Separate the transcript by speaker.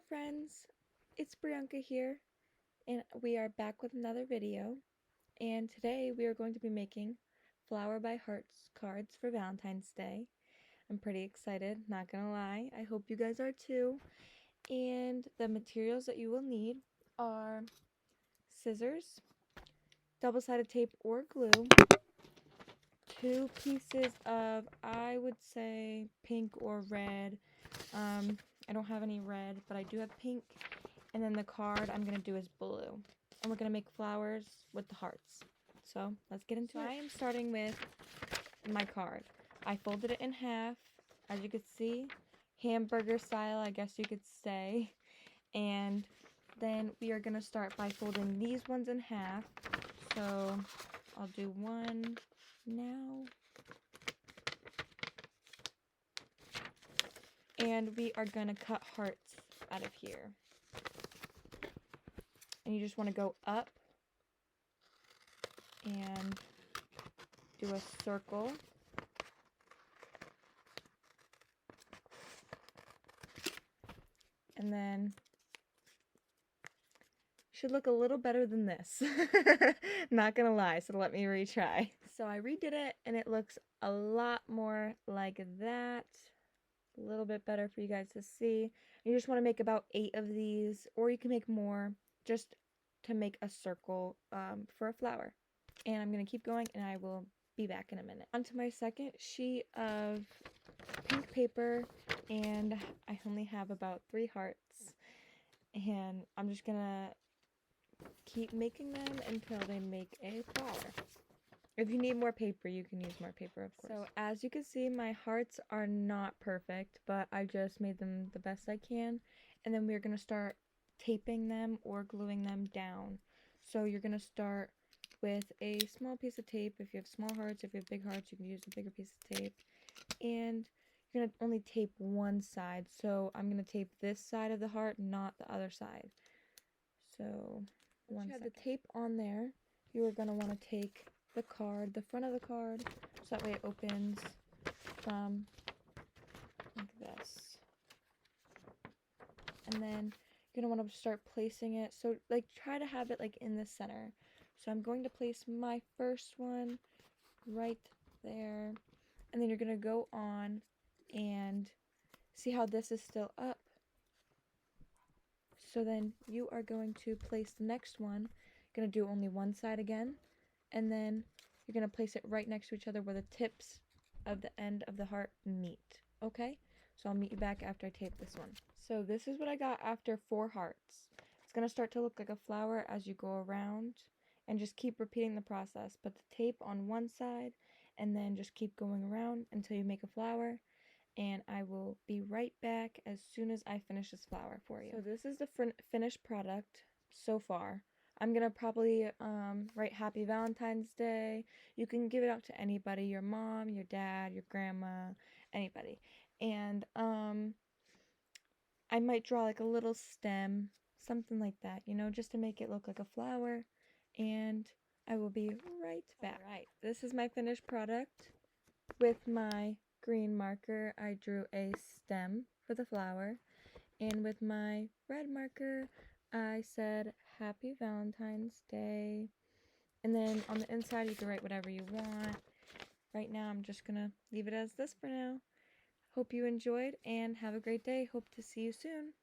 Speaker 1: friends, it's Bryanca here, and we are back with another video. And today we are going to be making Flower by Hearts cards for Valentine's Day. I'm pretty excited, not gonna lie. I hope you guys are too. And the materials that you will need are scissors, double-sided tape or glue, 2 pieces of, I would say, pink or red. I don't have any red, but I do have pink. And then the card I'm going to do is blue. And we're going to make flowers with the hearts. So let's get into it. I am starting with my card. I folded it in half, as you can see, hamburger style, I guess you could say. And then we are going to start by folding these ones in half. So I'll do one now. And we are going to cut hearts out of here. And you just want to go up and do a circle. And then should look a little better than this. Not gonna lie, so let me retry. So I redid it and it looks a lot more like that. A little bit better for you guys to see. You just want to make about 8 of these, or you can make more just to make a circle for a flower. And I'm gonna keep going and I will be back in a minute. Onto my second sheet of pink paper, and I only have about 3 hearts, and I'm just gonna keep making them until they make a flower. If you need more paper, you can use more paper, of course. So as you can see, my hearts are not perfect, but I just made them the best I can. And then we're gonna start taping them or gluing them down. So you're gonna start with a small piece of tape. If you have small hearts, if you have big hearts, you can use a bigger piece of tape. And you're gonna only tape one side. So I'm gonna tape this side of the heart, not the other side. So once you have the tape on there, you are gonna want to take the card, the front of the card, so that way it opens from like this. And then you're gonna want to start placing it. So like try to have it like in the center. So I'm going to place my first one right there. And then you're gonna go on and see how this is still up. So then you are going to place the next one. You're gonna do only one side again. And then you're going to place it right next to each other where the tips of the end of the heart meet. Okay? So I'll meet you back after I tape this one. So this is what I got after 4 hearts. It's going to start to look like a flower as you go around. And just keep repeating the process. Put the tape on one side and then just keep going around until you make a flower. And I will be right back as soon as I finish this flower for you. So this is the finished product so far. I'm gonna probably write Happy Valentine's Day. You can give it out to anybody, your mom, your dad, your grandma, anybody. And I might draw like a little stem, something like that, you know, just to make it look like a flower. And I will be right back. Alright, this is my finished product. With my green marker, I drew a stem for the flower. And with my red marker, I said Happy Valentine's Day. And then on the inside, you can write whatever you want. Right now, I'm just going to leave it as this for now. Hope you enjoyed and have a great day. Hope to see you soon.